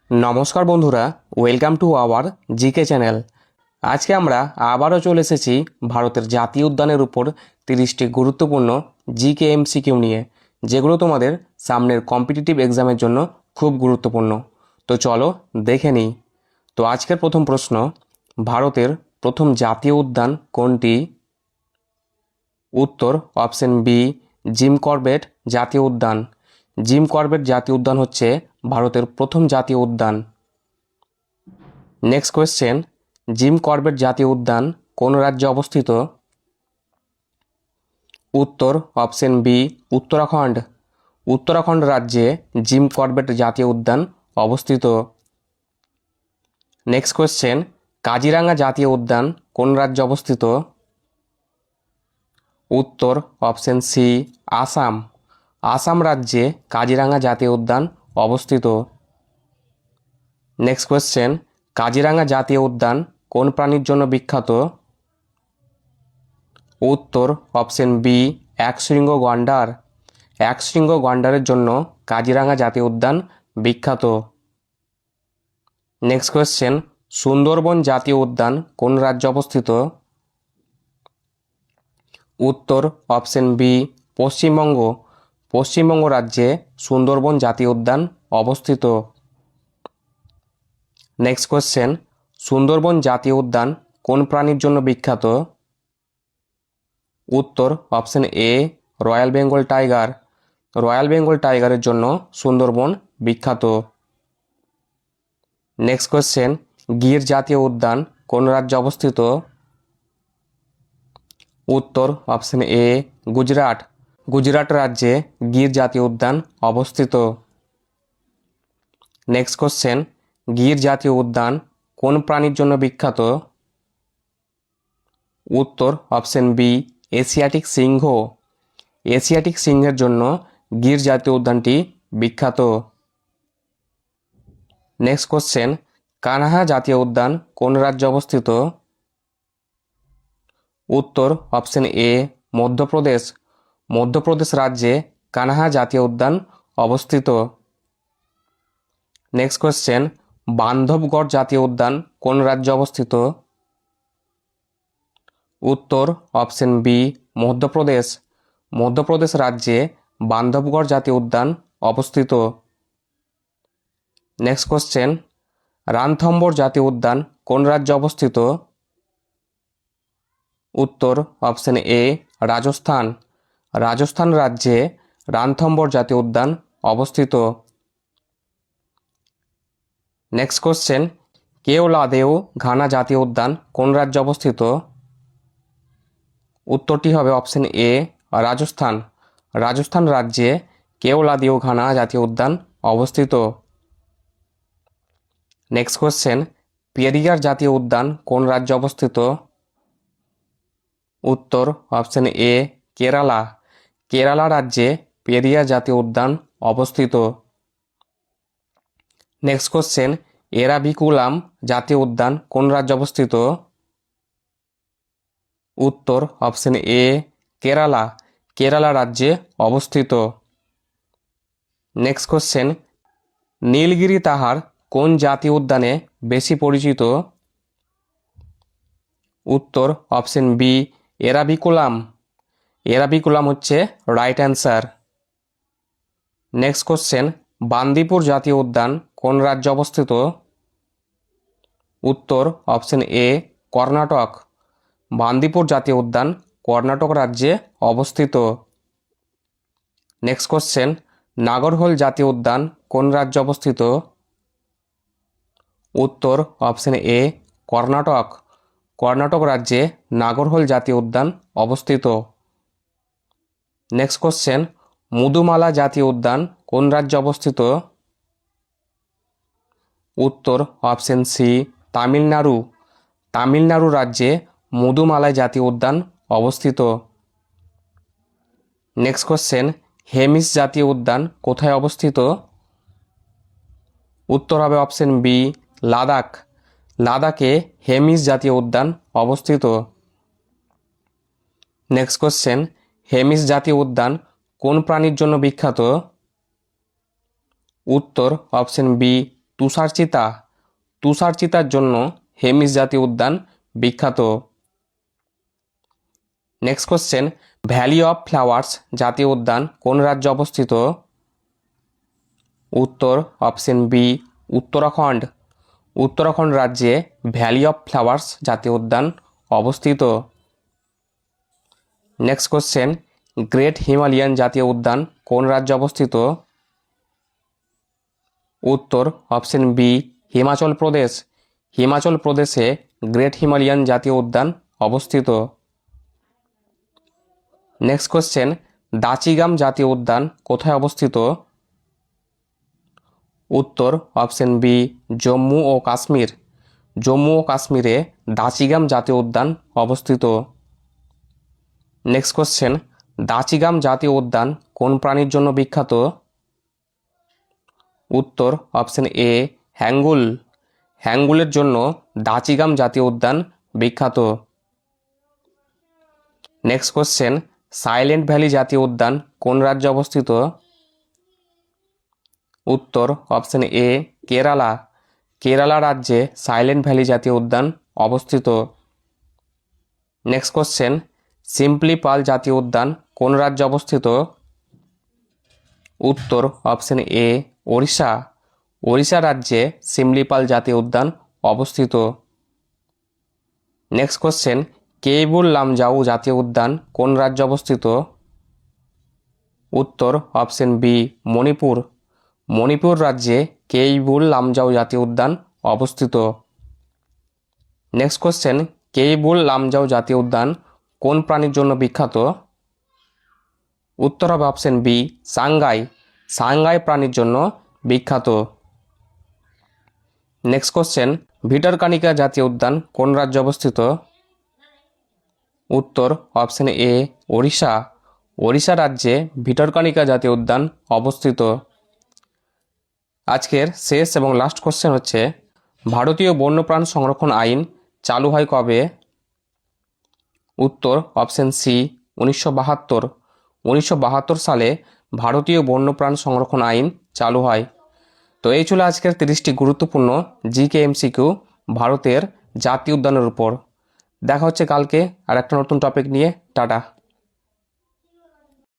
নমস্কার বন্ধুরা, welcome to our GK channel. আজকে আমরা আবারও চলে এসেছি ভারতের জাতীয় উদ্যানের উপর 30টি গুরুত্বপূর্ণ জিকে এমসিকিউ নিয়ে, যেগুলো তোমাদের সামনের কম্পিটিটিভ এক্সামের জন্য খুব গুরুত্বপূর্ণ। তো চলো দেখে নিই। তো আজকের প্রথম প্রশ্ন, ভারতের প্রথম জাতীয় উদ্যান কোনটি? উত্তর অপশন বি, জিম করবেট জাতীয় উদ্যান। জিম করবেট জাতীয় উদ্যান হচ্ছে ভারতের প্রথম জাতীয় উদ্যান। নেক্সট কোয়েশ্চেন, জিম করবেট জাতীয় উদ্যান কোন রাজ্যে অবস্থিত? উত্তর অপশন বি, উত্তরাখণ্ড। উত্তরাখণ্ড রাজ্যে জিম করবেট জাতীয় উদ্যান অবস্থিত। নেক্সট কোয়েশ্চেন, কাজিরাঙ্গা জাতীয় উদ্যান কোন রাজ্যে অবস্থিত? উত্তর অপশন সি, আসাম। আসাম রাজ্যে কাজিরাঙ্গা জাতীয় উদ্যান অবস্থিত। নেক্সট কোয়েশ্চেন, কাজিরাঙ্গা জাতীয় উদ্যান কোন প্রাণীর জন্য বিখ্যাত? উত্তর অপশন বি, একশৃঙ্গ গন্ডার। একশৃঙ্গ গন্ডারের জন্য কাজিরাঙ্গা জাতীয় উদ্যান বিখ্যাত। নেক্সট কোয়েশ্চেন, সুন্দরবন জাতীয় উদ্যান কোন রাজ্যে অবস্থিত? উত্তর অপশন বি, পশ্চিমবঙ্গ। পশ্চিমবঙ্গ রাজ্যে সুন্দরবন জাতীয় উদ্যান অবস্থিত। নেক্সট কোয়েশ্চেন, সুন্দরবন জাতীয় উদ্যান কোন প্রাণীর জন্য বিখ্যাত? উত্তর option A, royal Bengal tiger. Royal Bengal টাইগারের জন্য সুন্দরবন বিখ্যাত। নেক্সট কোয়েশ্চেন, গির জাতীয় উদ্যান কোন রাজ্যে অবস্থিত? উত্তর অপশন এ, গুজরাট। গুজরাট রাজ্যে গির জাতীয় উদ্যান অবস্থিত। নেক্সট কোয়েশ্চেন, গির জাতীয় উদ্যান কোন প্রাণীর জন্য বিখ্যাত? উত্তর অপশন বি, এশিয়াটিক সিংহ। এশিয়াটিক সিংহের জন্য গির জাতীয় উদ্যানটি বিখ্যাত। নেক্সট কোশ্চেন, কানহা জাতীয় উদ্যান কোন রাজ্যে অবস্থিত? উত্তর অপশন এ, মধ্যপ্রদেশ। মধ্যপ্রদেশ রাজ্যে কানহা জাতীয় উদ্যান অবস্থিত। নেক্সট কোশ্চেন, বান্ধবগড় জাতীয় উদ্যান কোন রাজ্যে অবস্থিত? উত্তর অপশন বি, মধ্যপ্রদেশ। মধ্যপ্রদেশ রাজ্যে বান্ধবগড় জাতীয় উদ্যান অবস্থিত। নেক্সট কোশ্চেন, রানথম্বর জাতীয় উদ্যান কোন রাজ্যে অবস্থিত? উত্তর অপশন এ, রাজস্থান। রাজস্থান রাজ্যে রানথম্বর জাতীয় উদ্যান অবস্থিত। নেক্সট কোশ্চেন, কেওলাদেও ঘানা জাতীয় উদ্যান কোন রাজ্যে অবস্থিত? উত্তরটি হবে অপশন এ, রাজস্থান। রাজস্থান রাজ্যে কেওলাদেও ঘানা জাতীয় উদ্যান অবস্থিত। নেক্সট কোশ্চেন, পেরিয়ার জাতীয় উদ্যান কোন রাজ্যে অবস্থিত? উত্তর অপশন এ, কেরালা। কেরালা রাজ্যে পেরিয়ার জাতীয় উদ্যান অবস্থিত। নেক্সট কোশ্চেন, এরাভিকুলাম জাতীয় উদ্যান কোন রাজ্যে অবস্থিত? উত্তর অপশন এ, কেরালা। কেরালা রাজ্যে অবস্থিত। নেক্সট কোশ্চেন, নীলগিরি তাহার কোন জাতীয় উদ্যানে বেশি পরিচিত? উত্তর অপশন বি, এরাভিকুলাম। এরাভিকুলাম হচ্ছে right answer. Next question, Bandipur জাতীয় উদ্যান কোন রাজ্যে অবস্থিত? উত্তর অপশন এ, কর্ণাটক। বান্দিপুর জাতীয় উদ্যান কর্ণাটক রাজ্যে অবস্থিত। নেক্সট কোশ্চেন, নাগরহোল জাতীয় উদ্যান কোন রাজ্যে অবস্থিত? উত্তর অপশন এ, কর্ণাটক। কর্ণাটক রাজ্যে নাগরহোল জাতীয় উদ্যান অবস্থিত। নেক্সট কোশ্চেন, মুদুমালা জাতীয় উদ্যান কোন রাজ্যে অবস্থিত? উত্তর অপশন সি, তামিলনাড়ু। তামিলনাড়ু রাজ্যে মুদুমালাই জাতীয় উদ্যান অবস্থিত। নেক্সট কোশ্চেন, হেমিস জাতীয় উদ্যান কোথায় অবস্থিত? উত্তর হবে অপশন বি, লাদাখ। লাদাখে হেমিস জাতীয় উদ্যান অবস্থিত। নেক্সট কোশ্চেন, হেমিস জাতীয় উদ্যান কোন প্রাণীর জন্য বিখ্যাত? উত্তর অপশন বি, তুষারচিতা, তুষারচিতার জন্য হেমিস জাতীয় উদ্যান বিখ্যাত। Next question, valley of flowers জাতীয় উদ্যান কোন রাজ্যে অবস্থিত? উত্তর অপশন বি উত্তরাখণ্ড। উত্তরাখণ্ড রাজ্যে ভ্যালি অফ ফ্লাওয়ার্স জাতীয় উদ্যান অবস্থিত। নেক্সট কোশ্চেন, গ্রেট হিমালয়ান জাতীয় উদ্যান কোন রাজ্যে অবস্থিত? উত্তর অপশন বি হিমাচল প্রদেশ। হিমাচল প্রদেশে গ্রেট হিমালয়ান জাতীয় উদ্যান অবস্থিত। নেক্সট কোশ্চেন, দাচিগাম জাতীয় উদ্যান কোথায় অবস্থিত? উত্তর অপশন বি জম্মু ও কাশ্মীর। জম্মু ও কাশ্মীরে দাচিগাম জাতীয় উদ্যান অবস্থিত। নেক্সট কোশ্চেন, দাচিগাম জাতীয় উদ্যান কোন প্রাণীর জন্য বিখ্যাত? উত্তর অপশন এ হ্যাঙ্গুল। হ্যাঙ্গুলের জন্য দাচিগাম জাতীয় উদ্যান বিখ্যাত। নেক্সট কোশ্চেন, সাইলেন্ট ভ্যালি জাতীয় উদ্যান কোন রাজ্যে অবস্থিত? উত্তর অপশন এ কেরালা। কেরালা রাজ্যে সাইলেন্ট ভ্যালি জাতীয় উদ্যান অবস্থিত। নেক্সট কোশ্চেন, সিম্পলি পাল জাতীয় উদ্যান কোন রাজ্যে অবস্থিত? উত্তর অপশন এ ওড়িশা। ওড়িশা রাজ্যে সিমলিপাল জাতীয় উদ্যান অবস্থিত। নেক্সট কোশ্চেন, কেইবুল লামজাও জাতীয় উদ্যান কোন রাজ্যে অবস্থিত? উত্তর অপশন বি মণিপুর। মণিপুর রাজ্যে কেইবুল লামজাও জাতীয় উদ্যান অবস্থিত। নেক্সট কোশ্চেন, কেইবুল লামজাও জাতীয় উদ্যান কোন প্রাণীর জন্য বিখ্যাত? উত্তর হবে অপশন বি সাংগাই। সাংগাই প্রাণীর জন্য বিখ্যাত। নেক্সট কোশ্চেন, ভিটারকানিকা জাতীয় উদ্যান কোন রাজ্যে অবস্থিত? উত্তর অপশন এ ওড়িশা। ওড়িশা রাজ্যে ভিটারকানিকা জাতীয় উদ্যান অবস্থিত। আজকের শেষ এবং লাস্ট কোশ্চেন হচ্ছে, ভারতীয় বন্যপ্রাণ সংরক্ষণ আইন চালু হয় কবে? উত্তর অপশন সি 1972। 1972 সালে ভারতীয় বন্যপ্রাণ সংরক্ষণ আইন চালু হয়। তো এই ছিল আজকের 30টি গুরুত্বপূর্ণ জিকে এমসিকিউ ভারতের জাতীয় উদ্যানের উপর। দেখা হচ্ছে কালকে আর একটা নতুন টপিক নিয়ে। টাটা।